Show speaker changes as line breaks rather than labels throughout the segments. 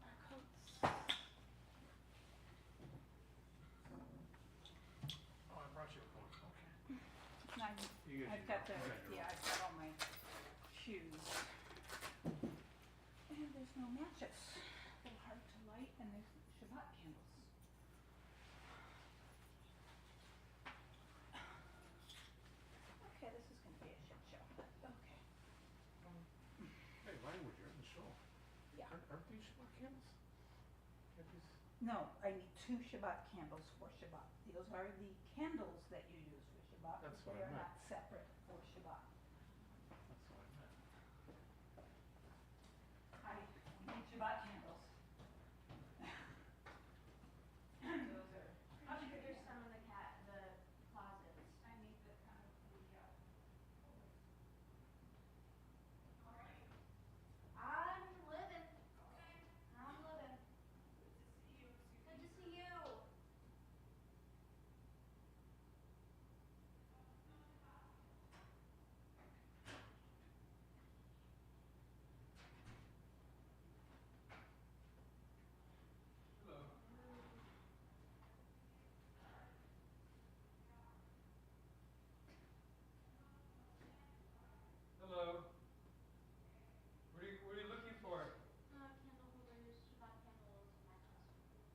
our coats.
Oh, I brought you a coat, okay.
I've got I've got all my shoes. And there's no matches. A little hard to light, and there's Shabbat candles. Okay, this is going to be a shit show, but okay.
Hey, language, you're in the show.
Yeah.
Aren't these Shabbat candles?
No, I need 2 Shabbat candles for Shabbat. Those are the candles that you use for Shabbat,
That's
but
what
they
I
are
meant.
not separate for Shabbat.
That's what I meant.
We need Shabbat candles. Those are.
There's some in the closets.
I need the kind of
I'm living. I'm living. Good to see you.
Hello. Hello. What are you looking for?
Candle holders, Shabbat candles, and matches.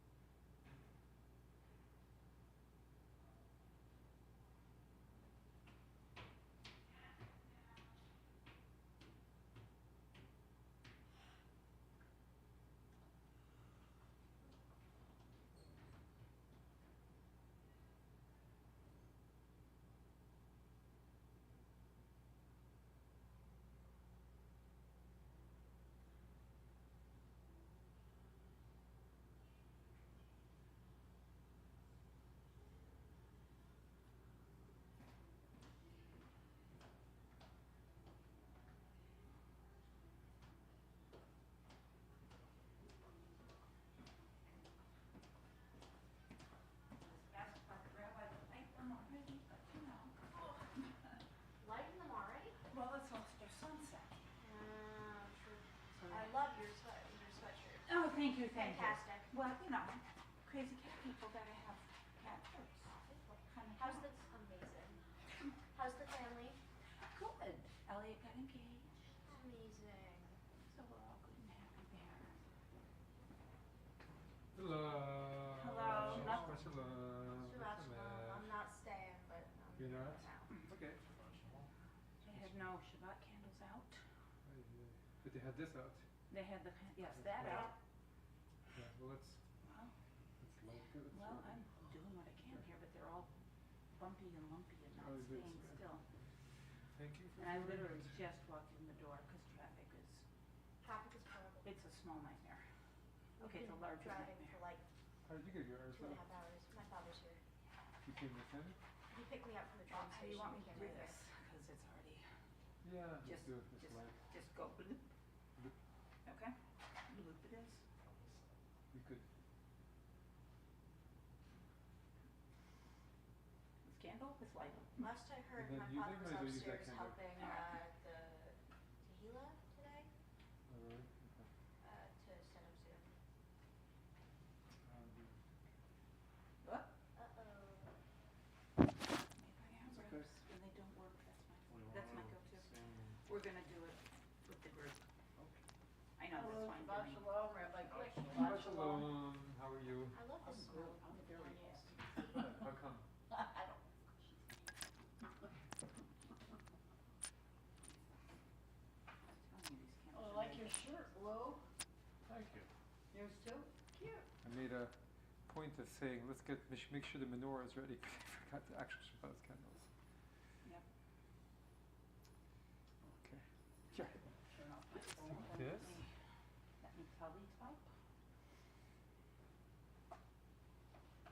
Ask Dr. Rabbi to light them already, but you know.
Lighting them already?
Well, it's after sunset.
True. I love your sweatshirt.
Oh, thank you, thank
Fantastic.
you. Well, you know, crazy cat people gotta have cat shirts. Kind of
How's this amazing? How's the family?
good. Elliot got engaged,
Amazing.
so we're all good and happy there.
Hello.
Hello.
Shabbat shalom.
Shabbat shalom. I'm not staying, but
You're
here
not?
now.
Okay.
They had no Shabbat candles out.
But they had this out.
They had yes, that out.
Yeah, well, let's light it.
Well, I'm doing what I can here, but they're all bumpy and lumpy and
Oh,
not
is it?
staying still.
Thank you for
And I
doing
literally
it.
just walked in the door because traffic is,
Traffic is horrible.
it's a small nightmare.
We've
Okay, it's a
been
larger
driving
nightmare.
for like
How did you get here?
2.5 hours. My father's here.
You came with him?
He picked me up from the train
How do
station.
you want me
He
to
came
do
right
this? Because it's already,
Yeah,
just,
do it. It's light.
just go bloop.
Look,
Okay, bloop it is.
we could.
This candle, this light.
here. Last I heard,
And
my
then you
father
think
was
maybe use that
upstairs
candle?
helping the Tehillah today
Oh, really? Okay.
to set up Zoom.
What?
Uh-oh.
If I have
okay.
ropes and they don't work, that's my go-to. We're gonna do it with the group. I know, that's why I'm
Shabbat
doing.
shalom, Rabbi Glick.
Shabbat shalom. How are you?
I love this smell.
I'm very
Onions.
How come?
I don't.
telling you, these candles
Oh, I
are
like
very
your
good.
shirt, Lou.
Thank you.
Yours too? Cute.
I made a point of saying, let's make sure the menorah is ready, because I forgot the actual Shabbat candles.
Yep.
Okay. Yeah.
Turn off my phone.
Yes.
Let me tally type.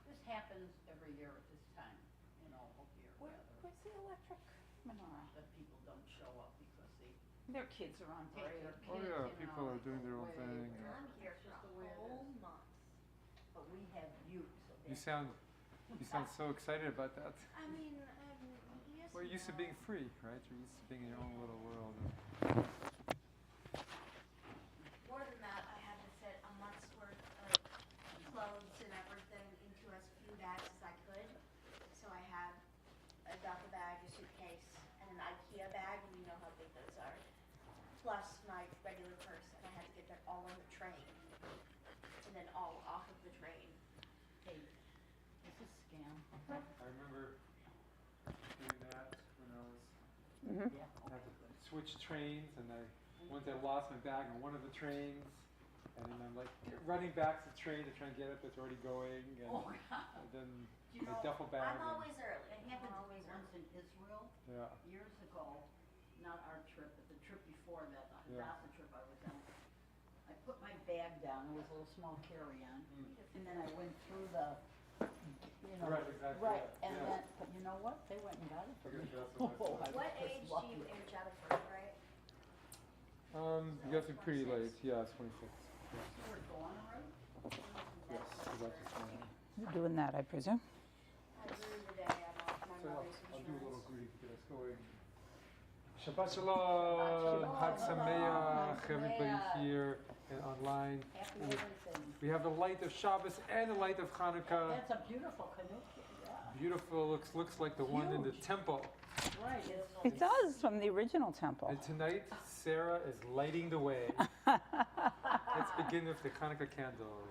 This happens every year at this time, you know, here,
Where's the electric menorah?
that people don't show up because they
Their kids are on
take their
break.
kids,
Oh, yeah,
you
people
know,
are doing their own
away,
thing.
wherever.
I'm here
It's
for
just
a
the way it
whole
is.
month.
But we have you, so
You
that's.
sound so excited about that.
I mean, yes.
We're
and
used to
no.
being free, right? You're used to being in your own little world.
More than that, I had to sit a month's clothes and everything into as few bags as I could. So I have a duffel bag, a suitcase, and an IKEA bag, and you know how big those are. Plus my regular purse, and I had to get that all on the train. And then all off of the train.
Hey, this is scam.
I remember doing that when I was
Yeah.
had to switch trains, and once I lost my bag on one of the trains, and then I'm like running back to the train to try and get it that's already going, and,
Oh, God.
and then
You
my
know,
duffel bag.
I'm always early.
It happened to me once in Israel
Yeah.
years ago, not our trip, but the trip before that,
Yeah.
not the trip I was on. I put my bag down, it was a little small carry-on, and then I went through the, you know.
Right, exactly,
Right,
yeah,
and
yeah.
then, but you know what, they went and got it for me.
Forget that's what I
Oh, I
said.
was
What
just
age do
lucky.
you age out of birthright?
You guys are pretty late. Yeah, it's 26.
You were going already?
Yes, so that's the same.
You're doing that, I presume.
I grew today. I'm off my
So
mother's
I'll do a little
insurance.
greeting to get us going. Shabbat Shalom, Chag Sameach, everybody here and online.
Happy
And
everything.
we have the light of Shabbos and the light of Hanukkah.
That's a beautiful canoe, yeah.
Beautiful, looks like the one in the
Huge.
temple.
Right,
It does, from the original temple.
And tonight, Sarah is lighting the way. Let's begin with the Hanukkah candles.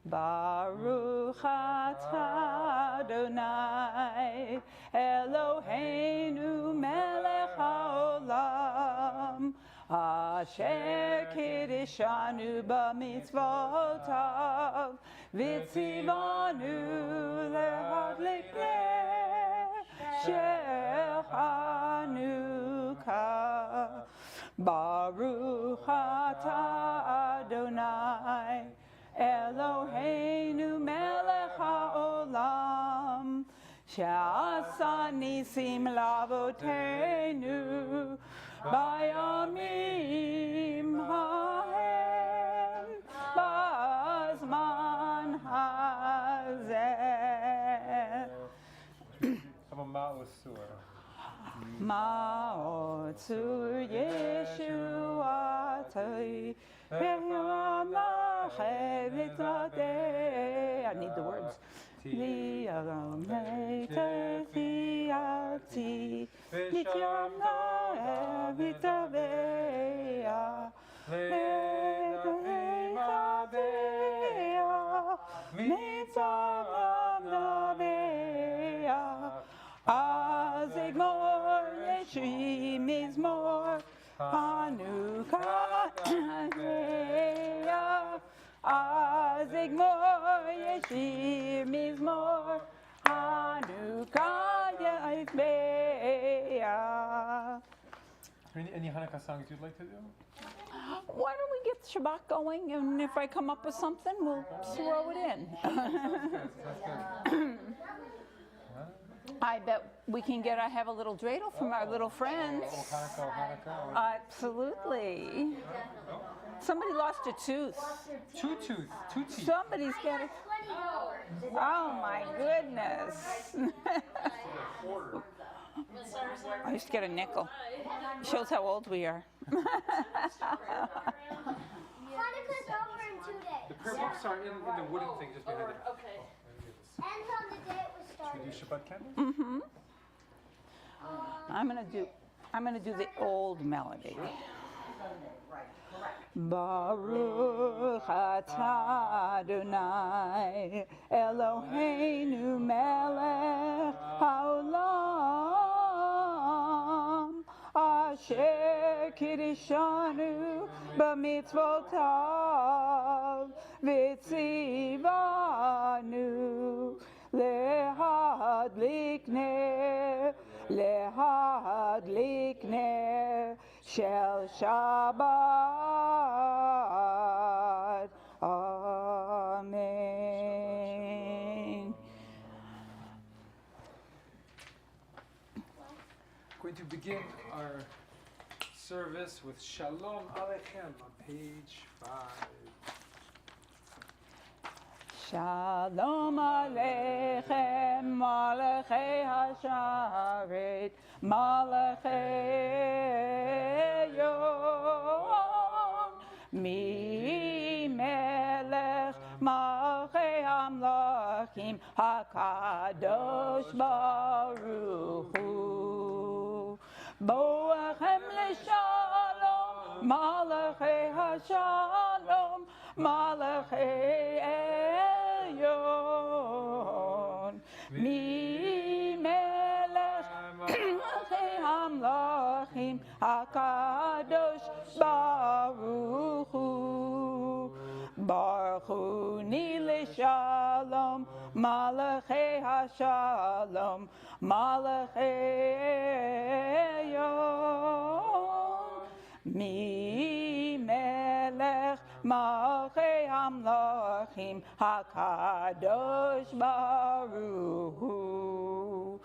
Baruch atah Adonai Eloheinu melech haolam asher kiddushanu b'mitzvotav v'tzivanu lehadlik ner shel Chanukah. Baruch atah Adonai Eloheinu melech haolam she'asa nisim lavoteinu bayamim hahem b'zman hazeh.
How about Ma'osur?
Ma'otzur Yeshuatoi I need the words. Li'aronei tefiati Nityamna evitavea Le'edavei madea Mitzavam navea Azigmor Yeshi Mizmor Hanukkah Azigmor Yeshi Mizmor Hanukkah Yisbeah.
Any Hanukkah songs you'd like to do?
Why don't we get Shabbat going, and if I come up with something, we'll throw it in.
That's good.
I bet we can I have a little dreidel from our little friends.
Oh, Hanukkah.
Absolutely. Somebody lost a tooth.
Two teeth.
Somebody's got a... Oh my goodness. I used to get a nickel. Shows how old we are.
Hanukkah's over in 2 days.
The prayer books are in the wooden thing just behind it.
Okay.
And on the day it was
Should
started.
we do Shabbat candles?
Mm-hmm. I'm gonna do the old melody.
Sunday, right, correct.
Baruch atah Adonai Eloheinu melech haolam asher kiddushanu b'mitzvotav v'tzivanu lehadlik ner shel Shabbat. Amen.
Going to begin our service with Shalom Aleichem on page 5.
Shalom Aleichem, Malachei Hasharet, Malachei Yom, Mi Melech Malachim HaKadosh Baruch Hu. Boachem L'Shalom Malachei HaShalom Malachei Elyon Mi Melech Hamlachim HaKadosh Baruch Hu. Baruch Hu Nili Shalom Malachei HaShalom Malachei Elyon Mi Melech Malchei Hamlachim HaKadosh Baruch Hu.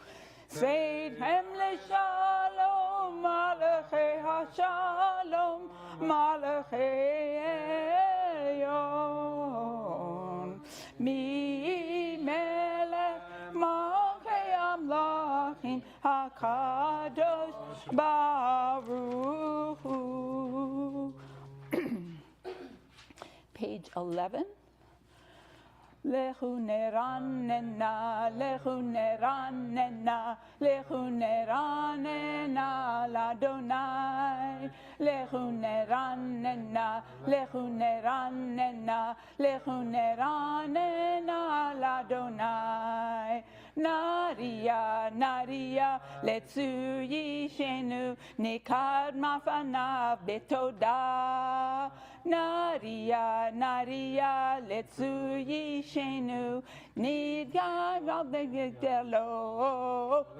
Seidhem L'Shalom Malachei HaShalom Malachei Elyon Mi Melech Malchei Hamlachim HaKadosh Baruch Hu. Page 11. Lechu neranena, lechu neranena, lechu neranena l'Adonai. Lechu neranena, lechu neranena, lechu neranena l'Adonai. Naria, Naria, letzu yishenu, nikad mafanav betodah. Naria, Naria, letzu yishenu, nidgad v'avdegdelo.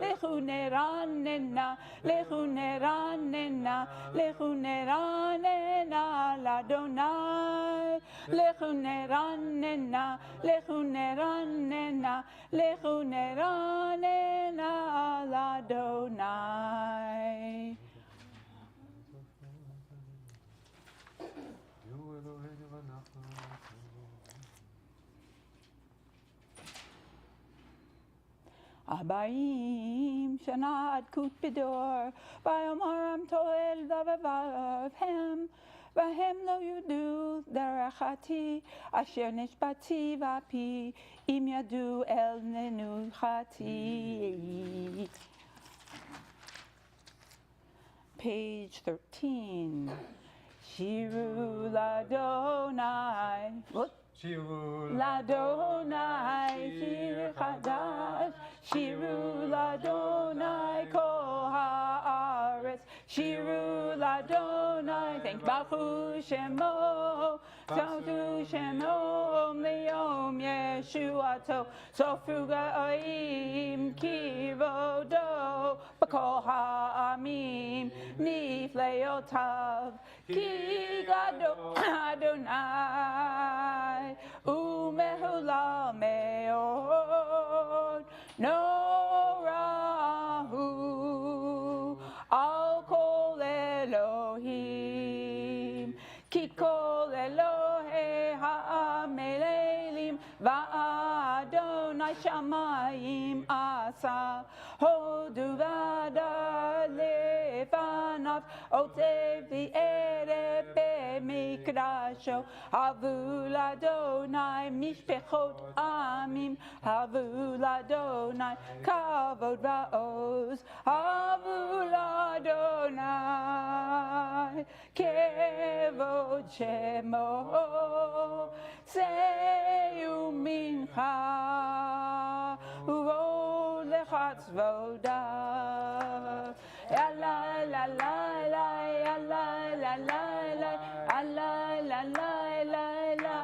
Lechu neranena, lechu neranena, lechu neranena l'Adonai. Lechu neranena, lechu neranena, lechu neranena l'Adonai. Abayim Shana Adkut Bidor, Bayomaram Toel Vavavavhem, Vahem Lo Yudu Darachati, Asher Nishbati Vapi, Im Yadu El Nenuchati. Page 13. Shiru Ladonai. What?
Shiru
Ladonai, Shir Chadash, Shiru Ladonai, Kol Haaretz, Shiru Ladonai, thank Baruch Shemo, Tautu Shemo, Leom Yeshuato, Sofru Ga'im Kivodo, B'Kol Ha'amim, Nifleotav, Ki Gado Adonai. Umehula meod, no rahu, al kol Elohim, ki kol Elohe ha'amelelim, va'adonai shamayim asa, hodu vada lefanav, otev the erev b'mikrasho, havu l'Adonai mishpechot amim, havu l'Adonai kavod va'oz, havu l'Adonai kevod shemo, seyu mincha uvod lechatzvodav. La la la la la la la la la la la la la la la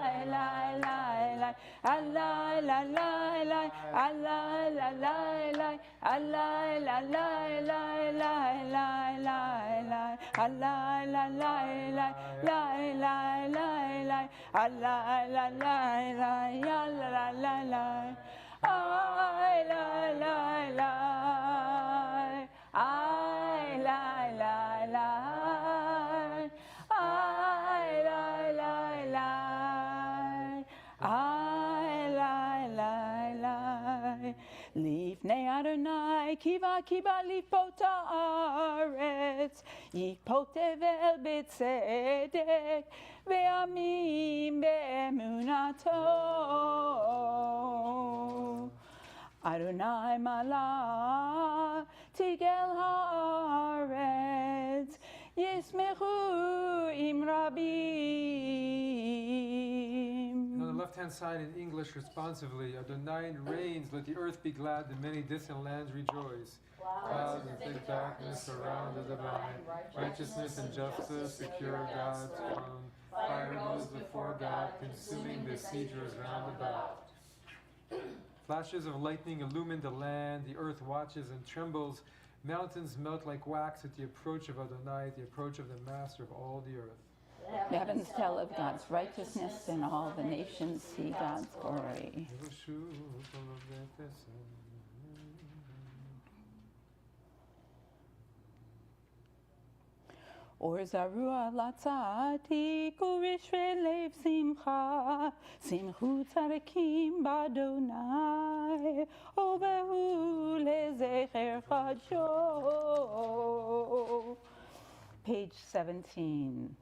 la la Allah la la la Allah la la la Allah la la la la la la la Allah la la la la la la la Allah la la la ya la la la ay la la la ay la la la ay la la la ay la la la Lifnei Adonai Adonai kiva lifot haaretz yikpot tevel b'tzedek ve'amim be'emunato Adonai malach tigel haaretz yismechu im rabim.
On the left-hand side in English responsively, Adonai reigns, let the earth be glad, the many distant lands rejoice. Clouds and thick darkness surround the divine. Righteousness and justice secure God's throne. Fire goes before God, consuming besiegers round about. Flashes of lightning illumine the land, the earth watches and trembles. Mountains melt like wax at the approach of Adonai, at the approach of the Master of all the earth.
The heavens tell of God's righteousness, and all the nations see God's glory. Or zarua latzadik urishre lev simcha simchu tzadikim b'Adonai ovehu lezecher chadsho. Page 17.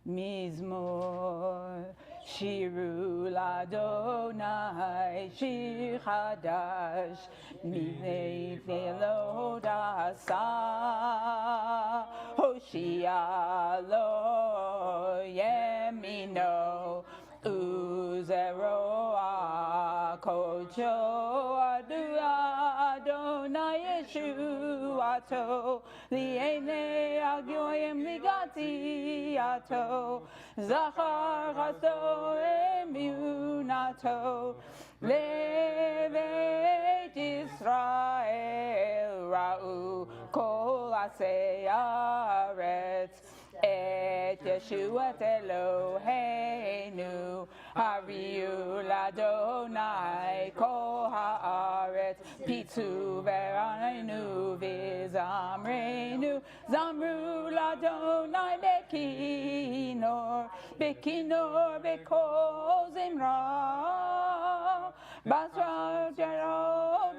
Mizmor shiru l'Adonai shir chadash milei velo dasa Hoshia lo yemino uzero akocho Adonai Yeshuato li'ene agyoyim ligati ato zachar chaso emunato levet Yisrael ra'u kol asei haaretz et Yeshuat Eloheinu hariu l'Adonai kol haaretz pitzu v'ra'inu v'zamreinu zamru l'Adonai bekinor b'kol zimra basra jero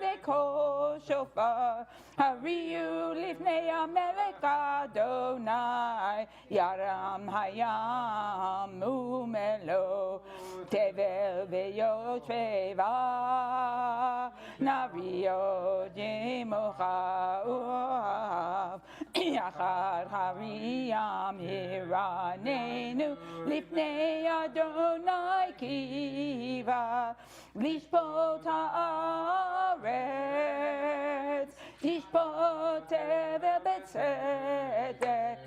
b'kol shofar hariu lifnei hamelech Adonai yaram hayam umelo tevel v'yosheva navio jimocha uav yachad hariyam hiranenu lifnei Adonai kiva lishpot haaretz lishpot tevel b'tzedek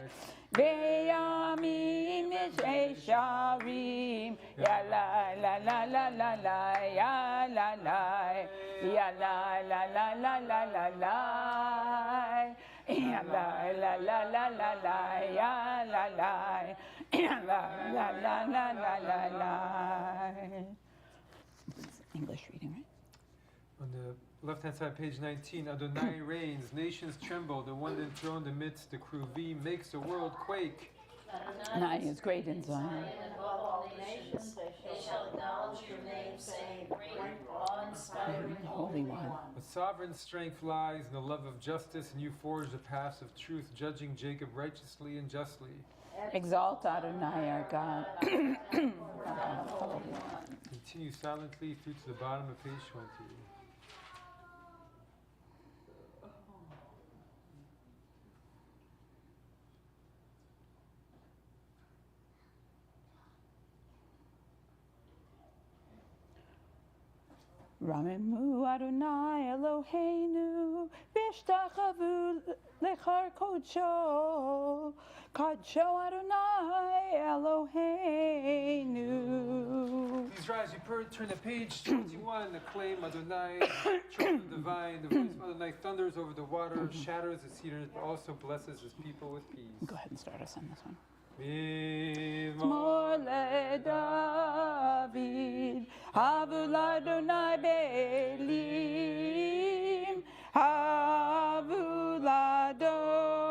ve'yamim yesharim ya la la la la la la ya la la ya la la la la la la la ya la la la la la la ya la la ya la la la la la la la. English reading, right?
On the left-hand side, page 19, Adonai reigns, nations tremble, the one enthroned amidst the Kruvim makes the world quake.
Adonai is great in Zion.
And above all nations, they shall acknowledge your name, saying, Great, awe-inspiring,
Holy One.
With sovereign strength lies in the love of justice, and you forge the paths of truth, judging Jacob righteously and justly.
Exalt Adonai our God.
Continue silently through to the bottom of page 20.
Ramemu Adonai Eloheinu V'ishtachavu lechar kodsho Kodsho Adonai Eloheinu.
Please rise, you turn to page 21, acclaim Adonai, children divine, the voice of Adonai thunders over the water, shatters the cedars, but also blesses his people with peace.
Go ahead and start us on this one.
Mizmor
David, Havu l'Adonai be'elim, Havu l'Adonai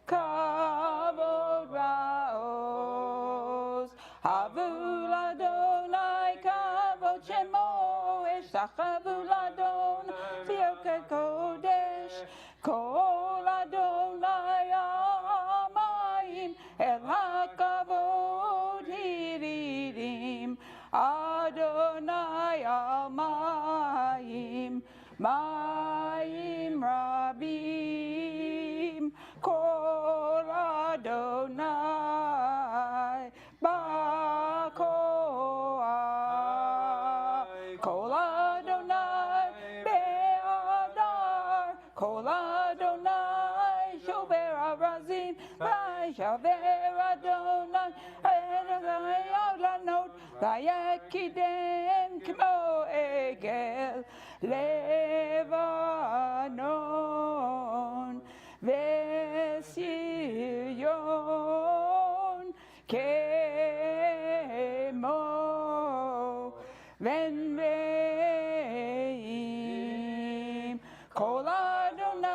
kavod ra'os, Havu l'Adonai kavod shemo ישתחוו לאדון וירקד קודש כל אדוני המים אל הכבוד ידידים אדוני המים מים רבים כל אדוני בכוח כל אדוני באדר כל אדוני שובר ארזים וישבר אדוני את העולנות ויקידם כמו עגל לבנון וציון כמו ונביאים כל אדוני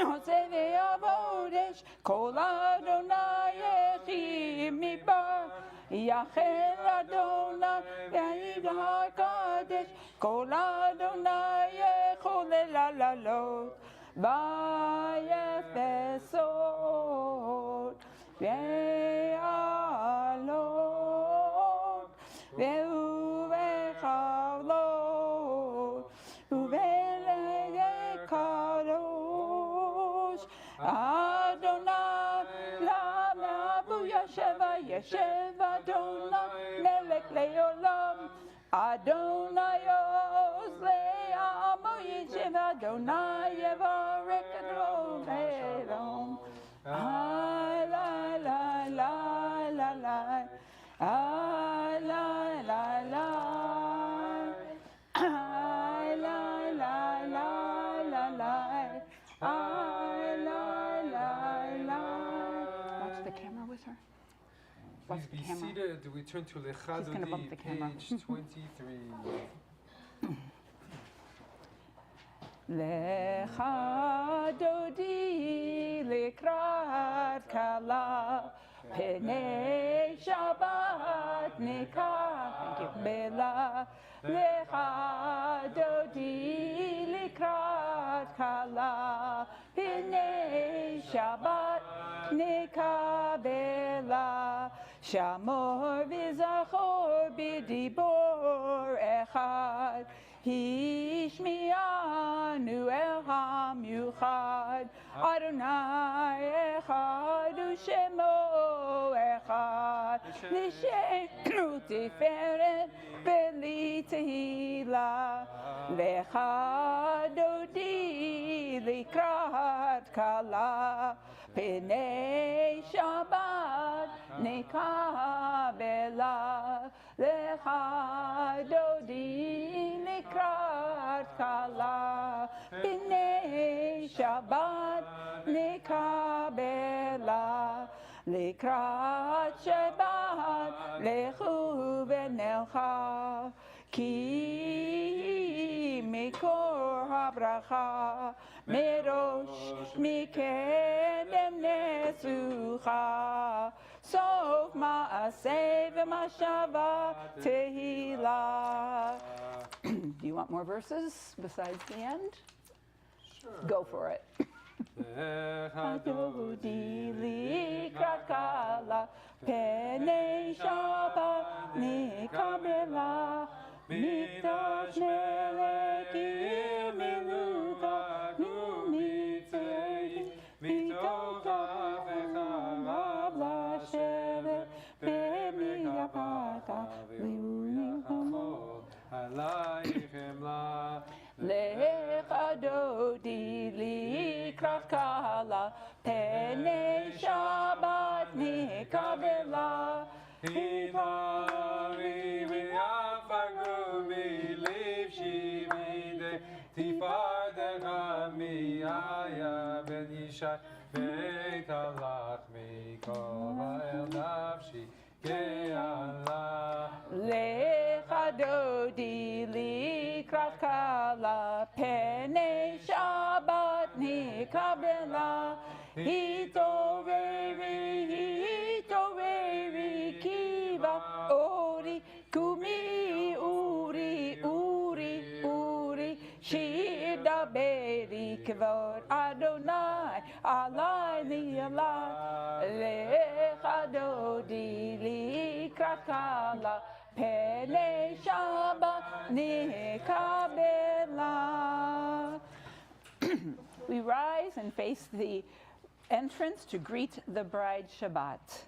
עושה ועבודש כל אדוני יחי מדבר יחל אדוני ויעיד הר קדש כל אדוני יכול לעלות ויפסות ועלות ובחלות ובלילי קדוש אדוני למה אבו ישב אדוני מלך לעולם אדוני עוז לעמו ישב אדוני יברך את עולמו אי לי לי לי לי Watch the camera with her. Watch
Please
the
be
camera.
seated. We turn to Lecha
She's gonna bump
Dodi,
the camera.
page 23.
לך דודי לקראת כלה פני שבת נקבלה לך דודי לקראת כלה פני שבת נקבלה שמור וזכור בדיבור אחד השמיענו אל המיוחד אדוני אחד ושמו אחד לשם תפארת בלי תהילה לך דודי לקראת כלה פני שבת נקבלה לך דודי לקראת כלה פני שבת נקבלה לקראת שבת לכו ונלכה כי מקור הברכה מראש מקדם נסוכה סוף מעשה ומחשבה תהילה. Do you want more verses besides the end?
Sure.
Go for it. דודי לקראת כלה פני שבת נקבלה מקדש מלך עיר מלוכה ומצרי מתוך וחרב לשבת במגפת
ויחמוד עלייך חמלה
לך דודי לקראת כלה פני שבת נקבלה
הימרי ויפגעו מלב שיבידי תפארתך מאיה בן ישי בית הלך מכל אל נפשי גאלה
לך דודי לקראת כלה פני שבת נקבלה התעוררי כי באורי קומי אורי kavod Adonai alai li alai lecha dodi likrat kala pele Shabbat nikabela. We rise and face the entrance to greet the bride Shabbat.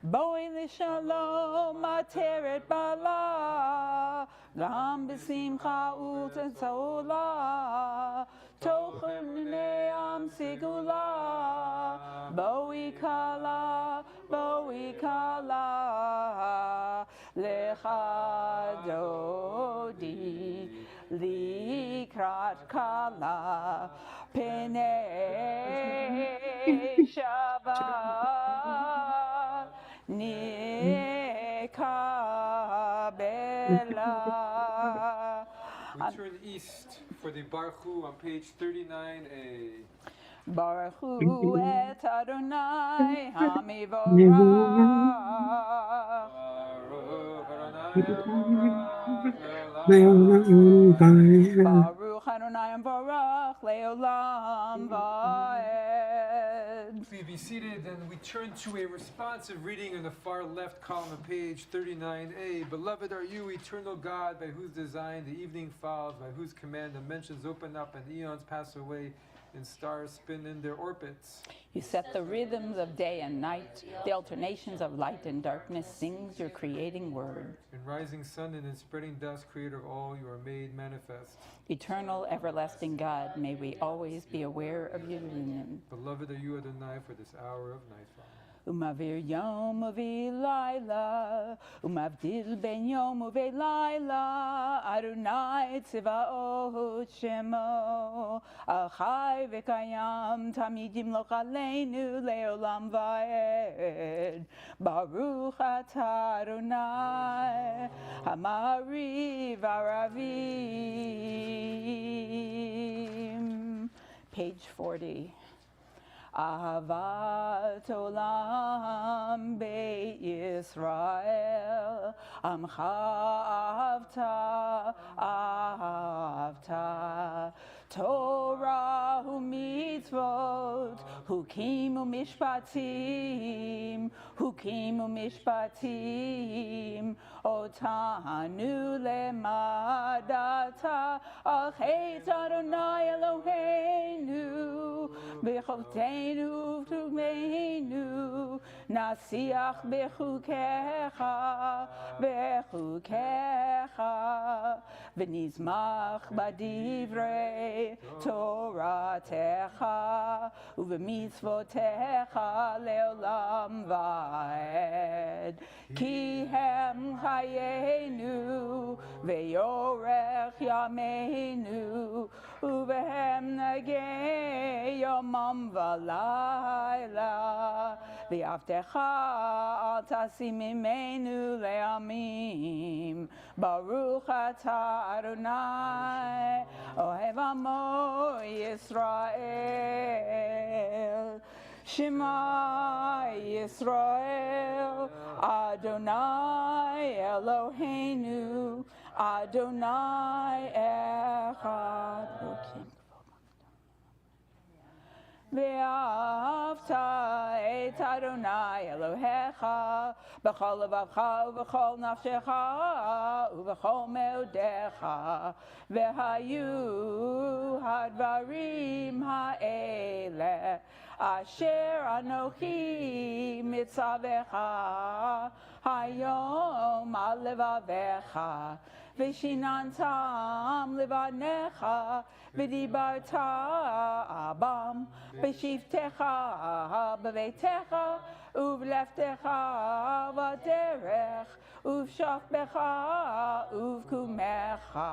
Boi l'shalom ateret bala, gam b'simcha u'tzola, tochem ne'am sigula, boi kala, lecha dodi, likrat kala, penei Shabbat. Nikabela.
We turn east for the Baruch Hu on page 39a.
Baruch Hu et Adonai Hamivorach. Baruch Adonai Hamivorach Leolam Vaed.
Please be seated, and we turn to a responsive reading in the far left column of page 39a. Beloved are you, eternal God, by whose design the evening falls, by whose command dimensions open up and eons pass away, and stars spin in their orbits.
You set the rhythms of day and night, the alternations of light and darkness sings your creating word.
In rising sun and in spreading dusk, creator of all, you are made manifest.
Eternal, everlasting God, may we always be aware of your union.
Beloved are you, Adonai, for this hour of nightfall.
Umavir yom uvilayla, umavdil ben yom uvilayla, Adonai tzivaot shemo, achai v'kayam tamid yimloch aleinu leolam vaed. Baruch atah Adonai, hamariv aravim. Page 40. Ahavat olam beit Yisrael, amcha ahavta, Torah u'mitzvot, hukim u'mishpatim, otanu lemadata, al chet Adonai Eloheinu, b'chovteinu u'v'tumeinu, nasiach b'chukecha, v'nizmach b'divrei Toratecha, u'v'mitzvotecha le'olam va'ed, ki hem chayenu, ve'yorech yameinu, u'vehem nagei yomam v'layla, v'yavtecha al tasim mimenu le'amim, Baruch atah Adonai, ohev amo Yisrael. Shema Yisrael, Adonai Eloheinu, Adonai Echad. Ve'afta et Adonai Elohecha b'chol levacha u'b'chol nafshecha u'b'chol meodecha ve'hayu hadvarim ha'ele asher anochi mitzavecha hayom al levavecha v'shinantam levanecha v'dibarta abam b'shivtecha b'veitecha uv'leftecha v'derech uv'shafbecha uv'kumecha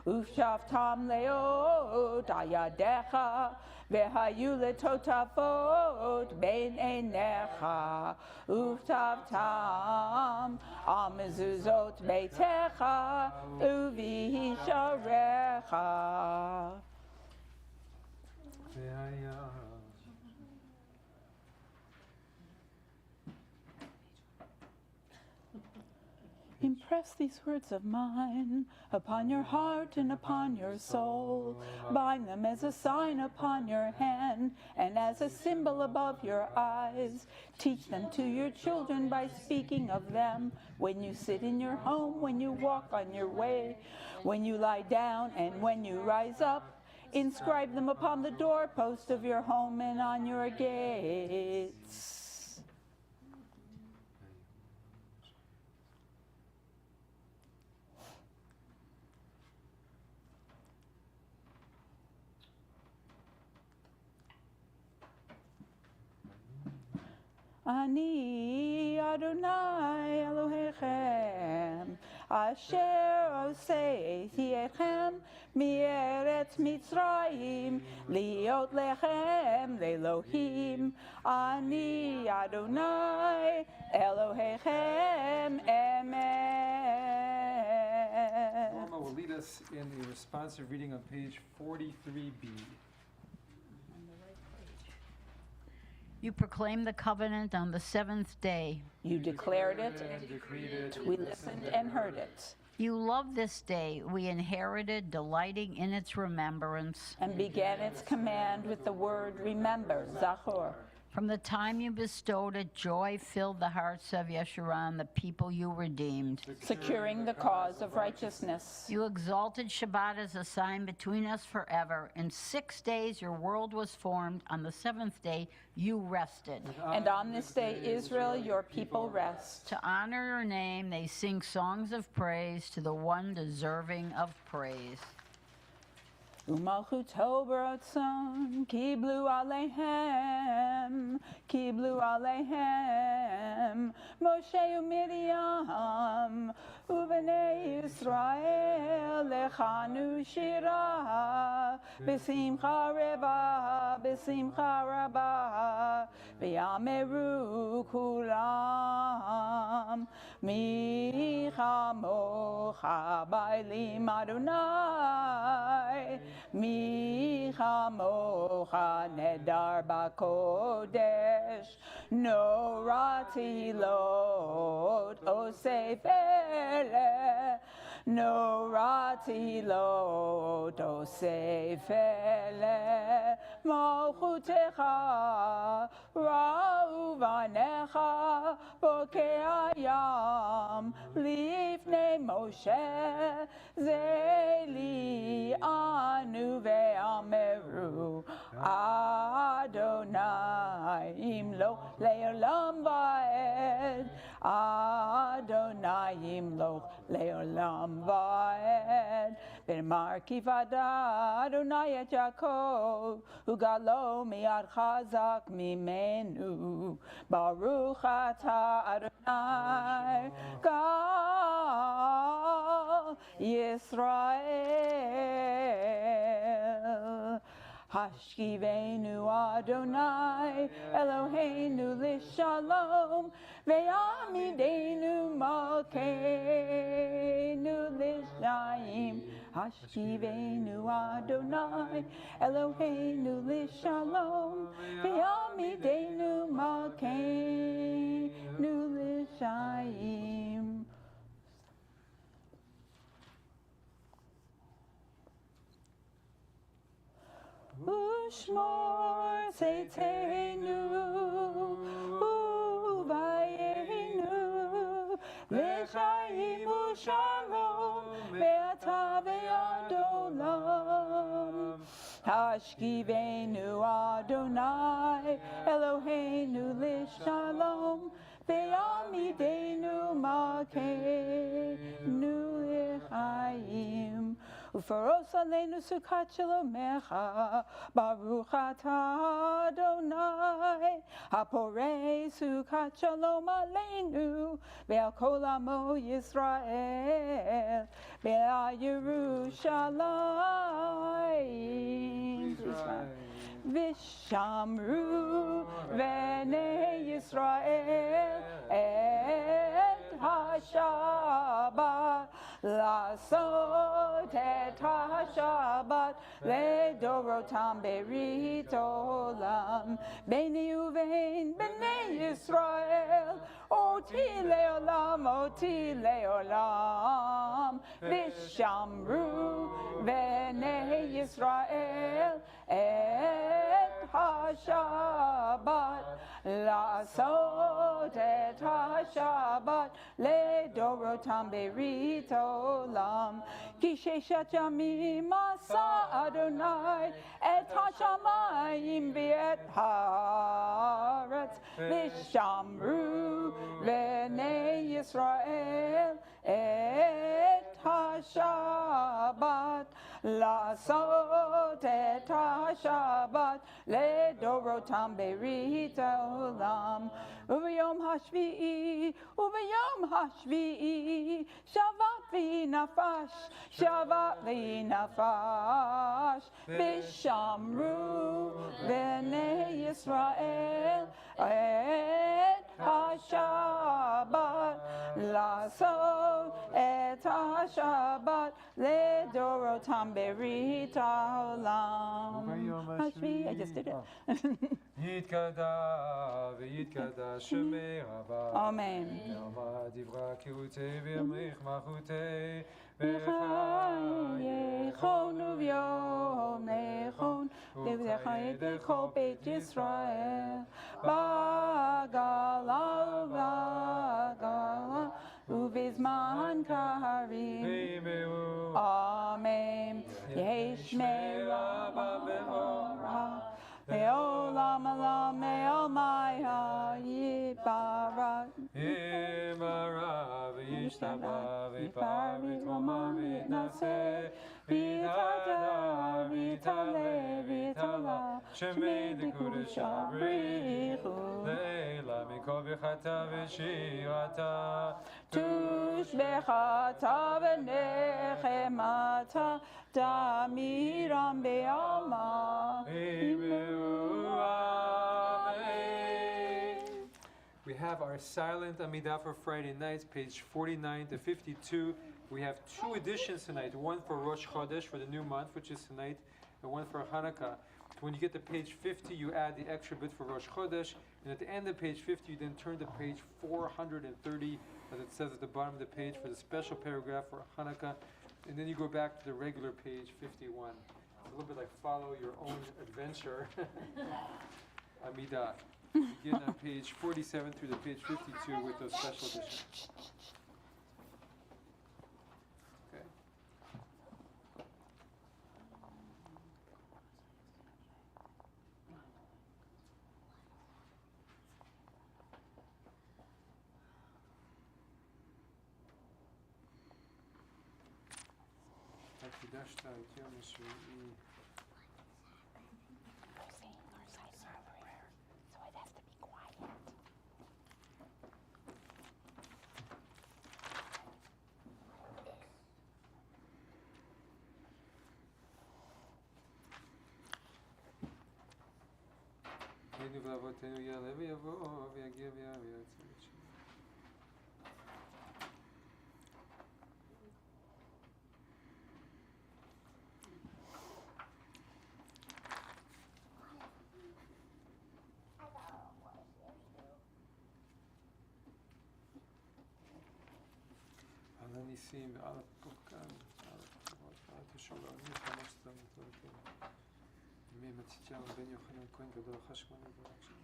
uv'shaftam leot ayadecha v'hayu letotafot bein einecha uv'tavtam al mezuzot beitecha uv'hisharecha. Impress these words of mine upon your heart and upon your soul. Bind them as a sign upon your hand and as a symbol above your eyes. Teach them to your children by speaking of them when you sit in your home, when you walk on your way, when you lie down and when you rise up. Inscribe them upon the doorpost of your home and on your gates. Ani Adonai Elohechem, Asher Hoseiti Etchem Me'eretz Mitzrayim, Liot Lechem Le'Elohim. Ani Adonai Elohechem Emet.
Norma will lead us in the responsive reading on page 43b.
You proclaimed the covenant on the seventh day.
You declared it,
and decreed it.
we listened and heard it,
You loved this day. We inherited, delighting in its remembrance.
and began its command with the word remember, Zachor.
From the time you bestowed it, joy filled the hearts of Yeshurun, the people you redeemed.
Securing the cause of righteousness.
You exalted Shabbat as a sign between us forever. In 6 days your world was formed. On the seventh day you rested.
And on this day, Israel, your people rest.
To honor your name, they sing songs of praise to the one deserving of praise.
Umalchuto b'ratzon, kiblu aleihem, Moshe u'Miriam, u'bnei Yisrael, lechanu shira, b'simcha rabba, v'yameru kulam, mi chamocha ba'elim Adonai, mi chamocha nedar b'kodesh, norati lot osef ele, norati lot osef ele, malchutecha ra'u vanecha bokei hayam lifnei Moshe zeli anu ve'ameru Adonai imlo le'olam va'ed Adonai imlo le'olam va'ed B'mar kivada Adonai et Yaakov ugalo mi'ad chazak mimenu Baruch ata Adonai Gal Yisrael Hashkivenu Adonai Eloheinu lishalom Ve'amidenu malkeinu lishayim Hashkivenu Adonai Eloheinu lishalom Ve'amidenu malkeinu lishayim. Ushmor Seitenu Uvayenu L'Shayim Ushalom Ve'ata ve'adolam Hashkivenu Adonai Eloheinu L'Shalom Ve'amidenu Malkeinu L'chaim Ufaros aleinu sukat shalomecha, Baruch atah Adonai, Haporei sukat shalom aleinu, Ve'al kol amo Yisrael, Ve'al Yerushalayim. Vishamru v'nei Yisrael et ha-Shabbat לעשות את השבת לדורותם ברית עולם. ביני ובין בני ישראל, אותי לעולם, ושמרו בני ישראל את השבת, לעשות את השבת לדורותם ברית עולם. כי ששת ימים עשה אדוני את השמיים ואת הארץ, ושמרו בני ישראל את השבת, לעשות את השבת לדורותם ברית העולם. וביום השביעי שבת לי נפש, ושמרו בני ישראל את השבת, לעשות את השבת לדורותם ברית העולם. השביעי, I just did it.
יתקדע ויתקדע שמי רבה.
אמן.
נאמר דברה קהותי וימריך מחותי.
ויכון וביום נכון, ובחי כל בית ישראל, בגלה ובגלה, ובזמן קריב. אמן. יש מרבה במורה, לעולם עולם מעלמיה יתברך.
ימרה וישתבח ויפר ויתרומם ויתנשא ויתהדר ויתעלה ויתעלה שמי דקודש הבריחו לילה מכל ברכתה ושירתה תושבחתה ונחמתה תמירם בעלמא אמרו אמן. We have our silent Amidah for Friday nights, page 49 to 52. We have two editions tonight, one for Rosh Chodesh for the new month, which is tonight, and one for Hanukkah. When you get to page 50, you add the extra bit for Rosh Chodesh, and at the end of page 50, you then turn to page 430, as it says at the bottom of the page, for the special paragraph for Hanukkah, and then you go back to the regular page 51. It's a little bit like follow your own adventure. Amidah. Begin on page 47 through to page 52 with those special editions. Okay. הקדשת את יום השביעי. היינו ואבותינו יעלה ויבוא ויגיע ויעביר את צוות שלנו. על הניסים ועל הפורקן, על הכבוד ועל התשורה, אני חמש סתמת לכם. מי מתתיהו בן יוחנן כהן גדול חשמל וברך שלנו.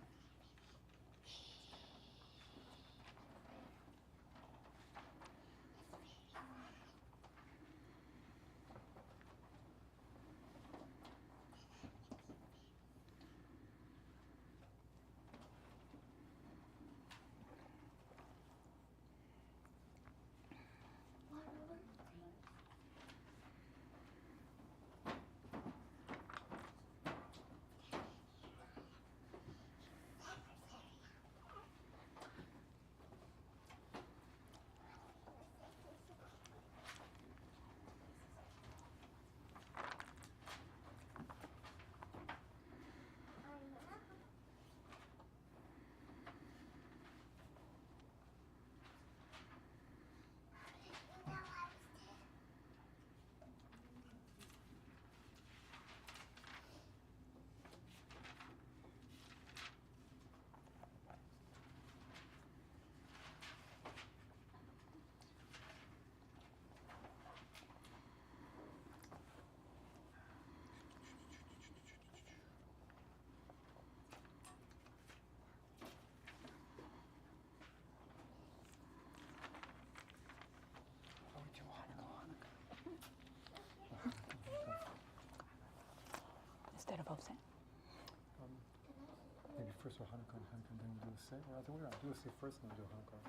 Hanukkah, then we'll do a say. Or other way around. Do a say first, and then we'll do Hanukkah.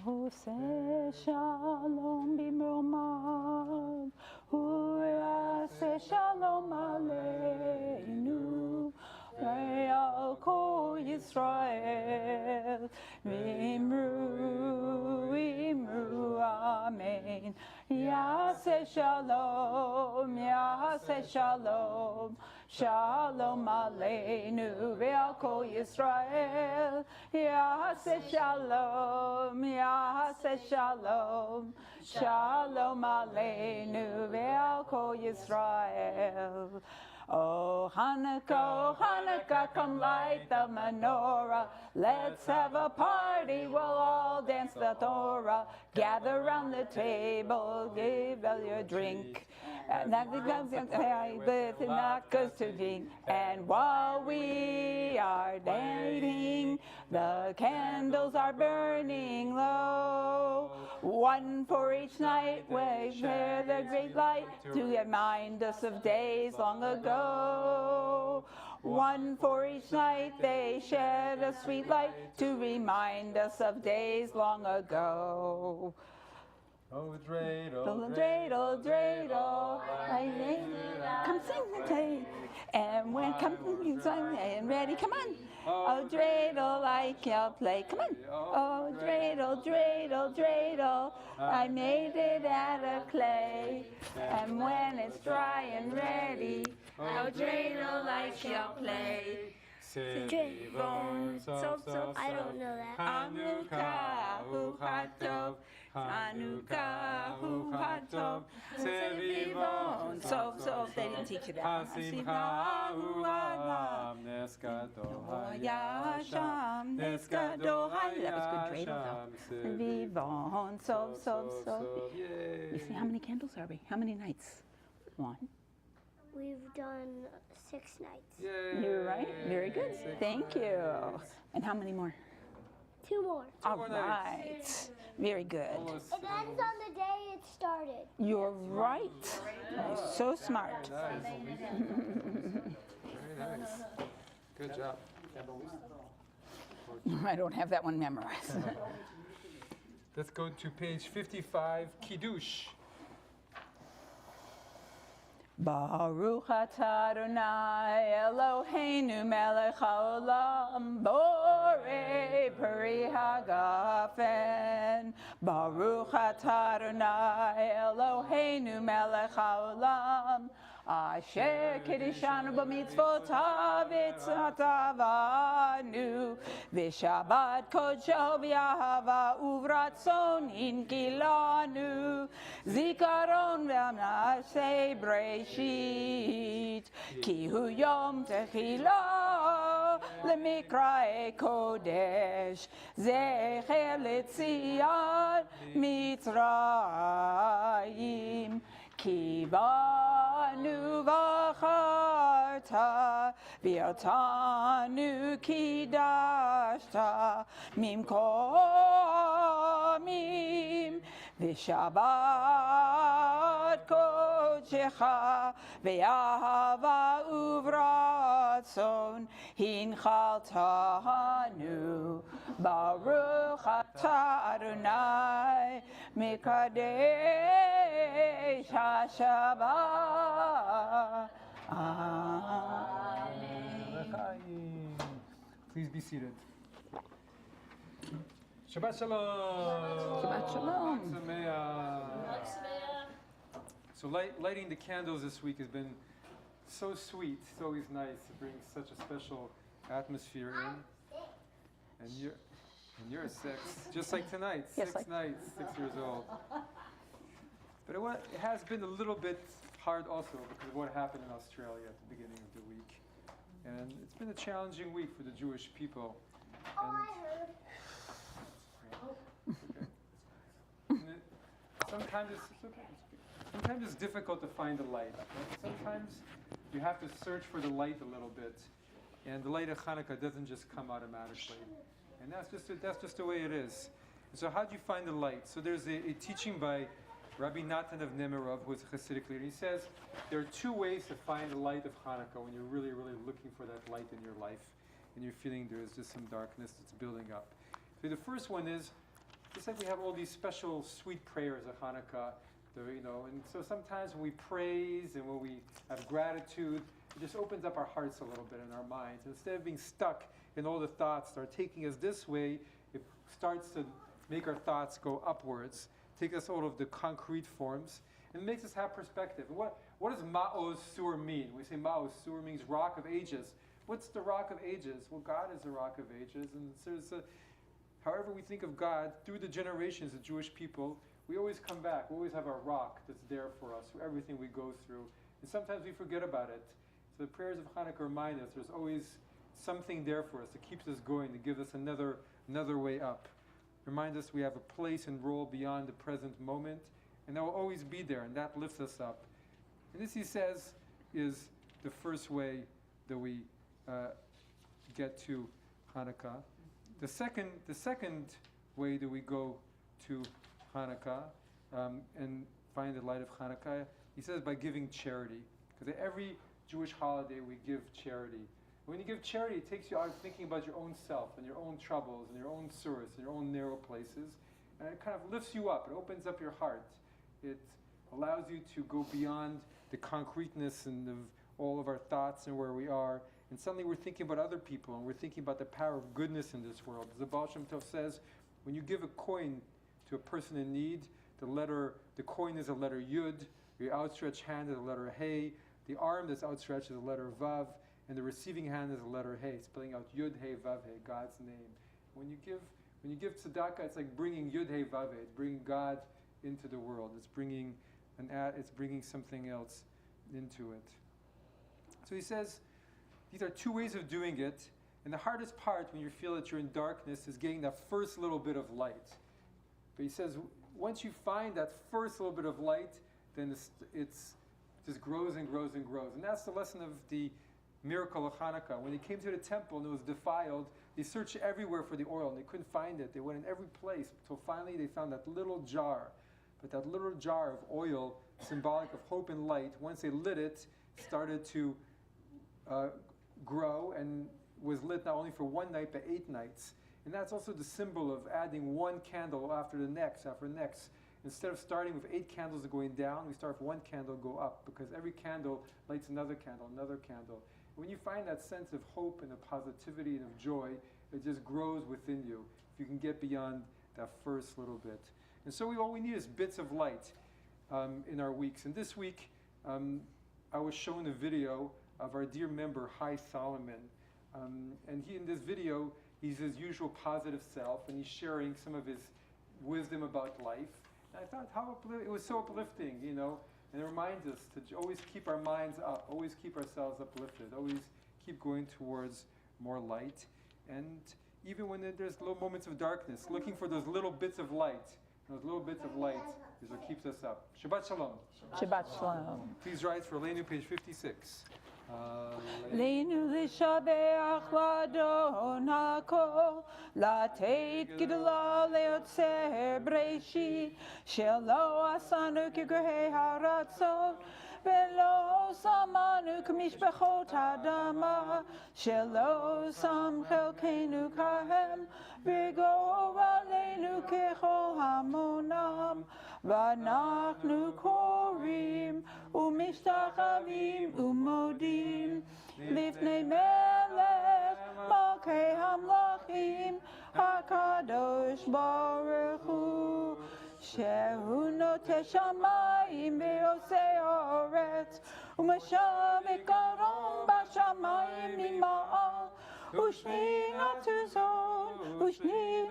Ose shalom bimromav, u'yase shalom aleinu, ve'al kol Yisrael, v'imru amen. Yase shalom, shalom aleinu, ve'al kol Yisrael, Yase shalom, shalom aleinu, ve'al kol Yisrael. Oh Hanukkah, come light the menorah. Let's have a party, we'll all dance the Torah. Gather round the table, give all your drink. Nothing comes to drink. And while we are dancing, the candles are burning low. One for each night, we share the great light to remind us of days long ago. One for each night, they shed a sweet light to remind us of days long ago.
Oh, dreidel,
Dreidel, dreidel, come sing the day. And when come and ready, come on. Oh, dreidel, like your play, come on. Oh, dreidel, dreidel, dreidel, I made it out of clay. And when it's dry and ready, oh, dreidel, like your play.
I don't know that.
Hanukkah, hu hatov. Hanukkah, hu hatov. Sevivon,
So they didn't teach you that.
Hasimcha, hu halam. Neskado hayasham. Neskado hayasham.
Vivon, so.
Yay.
You see, how many candles are we? How many nights? One.
We've done 6 nights.
Yay.
You're right. Very good.
6
Thank you.
nights.
And how many more?
2 more.
All
more
right.
nights.
Very good.
Almost.
It ends on the day it started.
You're right. You're so smart.
Very nice. Good job.
I don't have that one memorized.
Let's go to page 55, Kiddush.
Baruch atah Adonai Eloheinu melech haolam borei peri hagafen. Baruch atah Adonai Eloheinu melech haolam asher kiddushanu b'mitzvotav v'tzatavanu v'shabbat kodsho v'yahava uvratzon inkilanu zikaron v'amnasei breshit ki hu yom techila lemikrae kodesh zecher letziat mitzrayim ki banu v'acharta v'yotanu kidashta mimkomim v'shabbat kodshecha v'yahava uvratzon hinchaltanu baruch atah Adonai mikadesh HaShabbat. Amen.
Please be seated. Shabbat Shalom.
Shabbat Shalom.
So lighting the candles this week has been so sweet. It's always nice. It brings such a special atmosphere in. And you're 6, just like tonight.
Yes,
6 nights, 6 years old. But it has been a little bit hard also because of what happened in Australia at the beginning of the week. And it's been a challenging week for the Jewish people.
Oh, I heard.
Sometimes it's difficult to find the light. Right? Sometimes you have to search for the light a little bit. And the light of Hanukkah doesn't just come automatically. And that's just the way it is. And so how do you find the light? So there's a teaching by Rabbi Natan of Nemirov, who is a Hasidic leader. He says there are 2 ways to find the light of Hanukkah when you're really, really looking for that light in your life. and you're feeling there's just some darkness that's building up. So the first one is, just like we have all these special sweet prayers at Hanukkah, and so sometimes when we praise and when we have gratitude, it just opens up our hearts a little bit in our minds. Instead of being stuck in all the thoughts that are taking us this way, it starts to make our thoughts go upwards, take us out of the concrete forms, and makes us have perspective. And what does Ma'oz Sur mean? We say Ma'oz Sur means rock of ages. What's the rock of ages? Well, God is the rock of ages, and however we think of God, through the generations of Jewish people, we always come back. We always have our rock that's there for us, for everything we go through. And sometimes we forget about it. So the prayers of Hanukkah remind us there's always something there for us that keeps us going, to give us another way up. Remind us we have a place and role beyond the present moment, and that will always be there, and that lifts us up. And this, he says, is the first way that we get to Hanukkah. The second way that we go to Hanukkah and find the light of Hanukkah, he says, by giving charity. Because at every Jewish holiday we give charity. When you give charity, it takes you out of thinking about your own self and your own troubles and your own suras and your own narrow places, and it kind of lifts you up. It opens up your heart. It allows you to go beyond the concreteness and of all of our thoughts and where we are, and suddenly we're thinking about other people, and we're thinking about the power of goodness in this world. As the Baal Shem Tov says, when you give a coin to a person in need, the coin is a letter Yud, your outstretched hand is a letter Hey, the arm that's outstretched is a letter Vav, and the receiving hand is a letter Hey, spelling out Yud Hey Vav Hey, God's name. When you give tzedakah, it's like bringing Yud Hey Vav Hey. It's bringing God into the world. It's bringing something else into it. So he says, these are two ways of doing it, and the hardest part when you feel that you're in darkness is getting that first little bit of light. But he says, once you find that first little bit of light, then it's just grows and grows and grows. And that's the lesson of the miracle of Hanukkah. When they came to the temple and it was defiled, they searched everywhere for the oil and they couldn't find it. They went in every place until finally they found that little jar. But that little jar of oil, symbolic of hope and light, once they lit it, started to grow and was lit not only for one night but 8 nights. And that's also the symbol of adding one candle after the next, after the next. Instead of starting with 8 candles going down, we start with 1 candle go up, because every candle lights another candle, another candle. When you find that sense of hope and of positivity and of joy, it just grows within you. If you can get beyond that first little bit. And so all we need is bits of light in our weeks. And this week, I was shown a video of our dear member, Hi Solomon. And he, in this video, he's his usual positive self, and he's sharing some of his wisdom about life. And I thought it was so uplifting, and it reminds us to always keep our minds up, always keep ourselves uplifted, always keep going towards more light. And even when there's little moments of darkness, looking for those little bits of light. Those little bits of light is what keeps us up. Shabbat Shalom.
Shabbat Shalom.
Please rise for Leinu, page 56.
Leinu l'shabeach l'adon hakol, l'teit gidula leotzer breishi, shelo asanu k'grehei haratzon, velo samanu k'mishpachot hadama, shelo sam chelkeinu kahem, v'gor aleinu kechol hamonam, v'anachnu korim, u'mishtachavim u'modim, lifnei melech malkei hamlachim, hakadosh baruch hu, shehu noteh shamayim ve'osei haaretz, u'mashamik aron b'shamayim mima'al, Ushni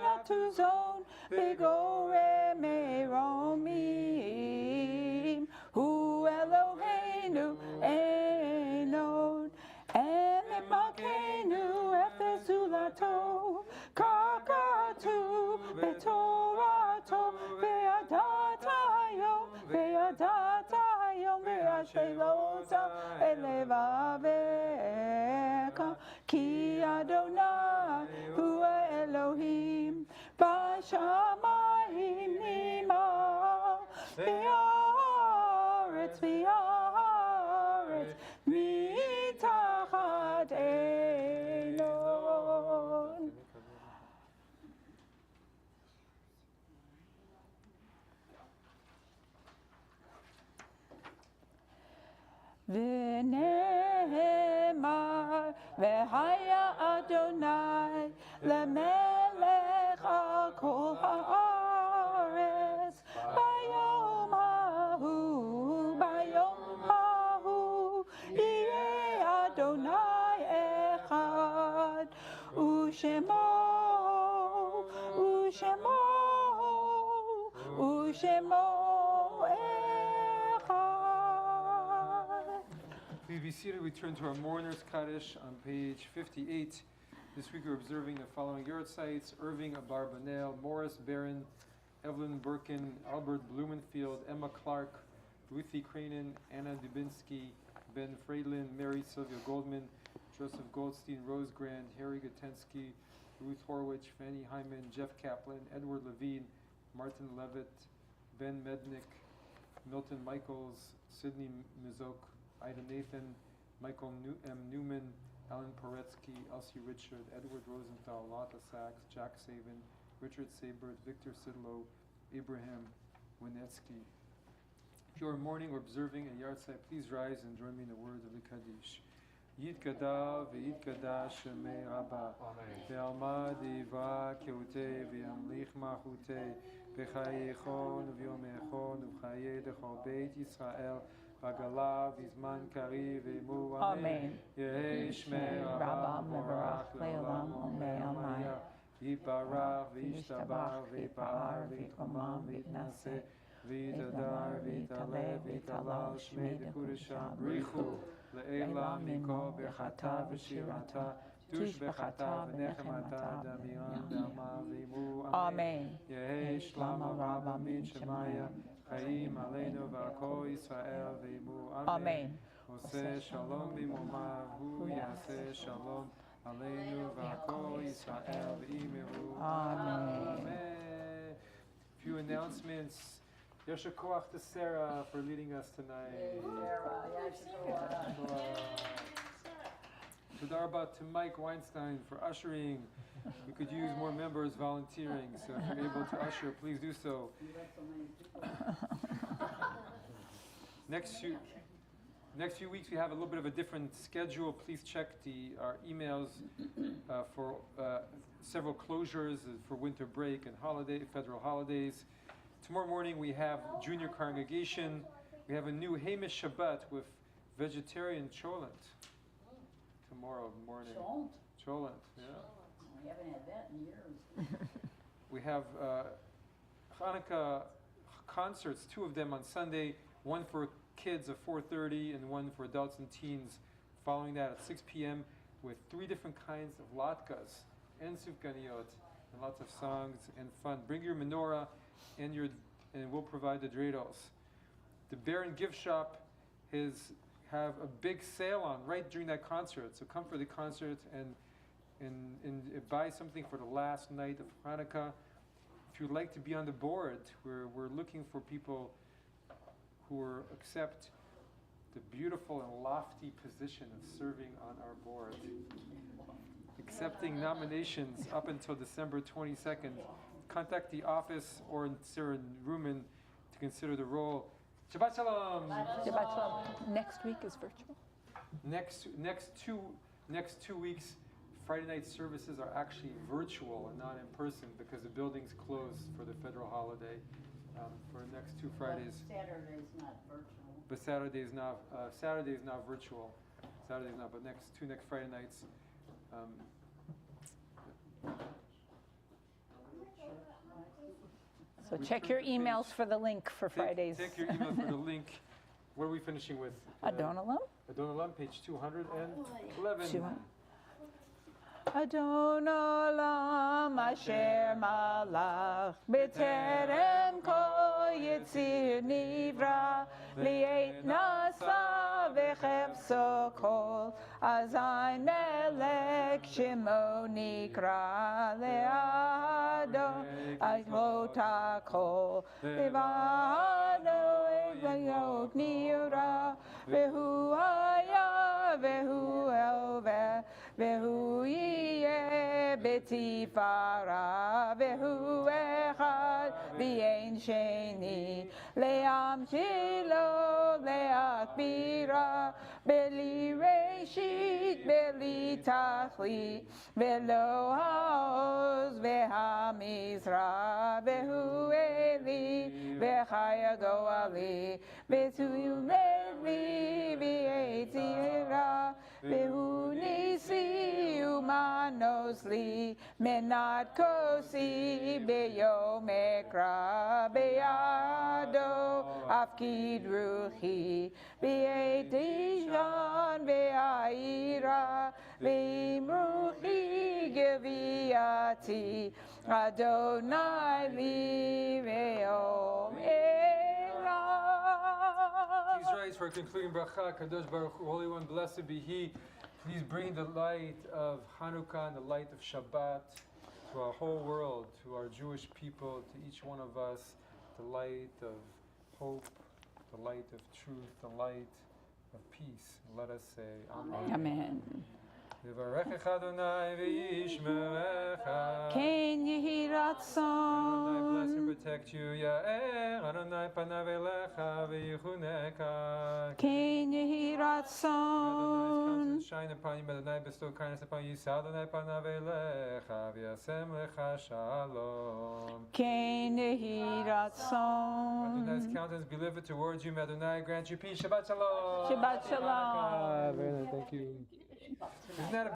atuzon, begore meromim, hu Eloheinu Enon, and Malkeinu efezulato, kakatu betorato, ve'adatayom, ve'ashelota elevaveka, ki Adonai hu Elohim, b'shamayim nima, v'aretz mitachat eno. ונאמר והיה אדוני למלך על כל הארץ ביום ההוא יהיה אדוני אחד ושמו אחד.
Please be seated. We turn to our Mourner's Kaddish on page 58. This week we're observing the following yard sites: Irving Abarbanel, Morris Barron, Evelyn Birkin, Albert Blumenfield, Emma Clark, Ruthie Cranen, Anna Dubinsky, Ben Freidlin, Mary Sylvia Goldman, Joseph Goldstein, Rose Grand, Harry Gotensky, Ruth Horwich, Fanny Hyman, Jeff Kaplan, Edward Levine, Martin Levitt, Ben Mednick, Milton Michaels, Sidney Mizok, Ida Nathan, Michael M. Newman, Alan Poretsky, Elsie Richard, Edward Rosenthal, Lotta Sachs, Jack Saban, Richard Sabert, Victor Sidlow, Abraham Winetsky. If you are mourning or observing a yard site, please rise and join me in the words of the Kaddish. Yitkada v'yitkada shemei Rabba ve'alma diva keute ve'amlich machute v'chayechon v'yomechon v'chaye dechol beit Yisrael v'agala v'zman kari v'emu amen. Yehi shmei Rabba mevarach le'olam amen. Yiparach v'yishtabach v'yipar v'yitkomam v'yitnaseh v'yitadar v'yitaleh v'yitalal shmei dekudesham brichu Le'ela miko bechata v'shirata tush bechata v'nechemata damian dama v'imu amen. Yehi shlama rabba min shemaya chayim aleinu v'ako Yisrael v'imu amen. Oseh shalom b'mumav hu yaseh shalom aleinu v'ako Yisrael v'imu amen. Few announcements. Yasher Koach to Sarah for leading us tonight. Toda rabba to Mike Weinstein for ushering. We could use more members volunteering, so if you're able to usher, please do so. Next few weeks we have a little bit of a different schedule. Please check our emails for several closures for winter break and federal holidays. Tomorrow morning we have junior congregation. We have a new Hamish Shabbat with vegetarian cholent. Tomorrow morning. Cholent, yeah.
We haven't had that in years.
We have Hanukkah concerts, 2 of them on Sunday, one for kids at 4:30 and one for adults and teens following that at 6 p.m. with 3 different kinds of latkes and sufganiyot and lots of songs and fun. Bring your menorah and we'll provide the dreidels. The Baron Gift Shop have a big sale on right during that concert. So come for the concert and buy something for the last night of Hanukkah. If you'd like to be on the board, we're looking for people who accept the beautiful and lofty position of serving on our board. Accepting nominations up until December 22nd. Contact the office or Sarah Ruman to consider the role. Shabbat Shalom!
Shabbat Shalom. Next week is virtual.
Next 2 weeks, Friday night services are actually virtual and not in person because the building's closed for the federal holiday for the next 2 Fridays.
Saturday's not virtual.
But Saturday is not virtual. Saturday's not, but next Friday nights.
So check your emails for the link for Fridays.
Take your email for the link. What are we finishing with?
Adonalam?
Adonalam, page 211.
Adonalam asher malach b'terem kol yitzir nivra li'et nasa v'chepso kol azay melech shemo nikra le'ado aglota kol levado eglayot nira v'hu haya v'hu elveh v'hu yeh betifara v'hu echad v'yein sheni le'am shilo le'akbira Beli Reshit, Beli Tachlit, Velo Haoz, Vehamizra, Vehu Eli, Vechaya Goali, Vetu Levi, Vietira, Vehu Nisi, Umanosli, Menat Kosi, Beyom Ekra, Beyado, Afkid Ruchi, Be'etijan, Be'aira, Be'imruchi, Geviati, Adonai li Ve'om Elah.
Please rise for a concluding bracha. Kadosh Baruch Hu, Holy One, blessed be He. Please bring the light of Hanukkah and the light of Shabbat to our whole world, to our Jewish people, to each one of us, the light of hope, the light of truth, the light of peace. Let us say Amen.
Amen.
Yivarechecha Adonai v'yishmerecha.
Ken Yehi
Adonai bless and
Ratzon.
protect you. Ya'er Adonai panav elecha v'yichuneka.
Ken Yehi
Adonai's
Ratzon.
countenance shine upon you. Adonai bestow kindness upon you. Adonai panav elecha v'yasem lecha shalom.
Ken Yehi Ratzon.
Adonai's countenance be lifted towards you. May Adonai grant you peace. Shabbat shalom.
Shabbat shalom.
Very nice. Thank you. Isn't that a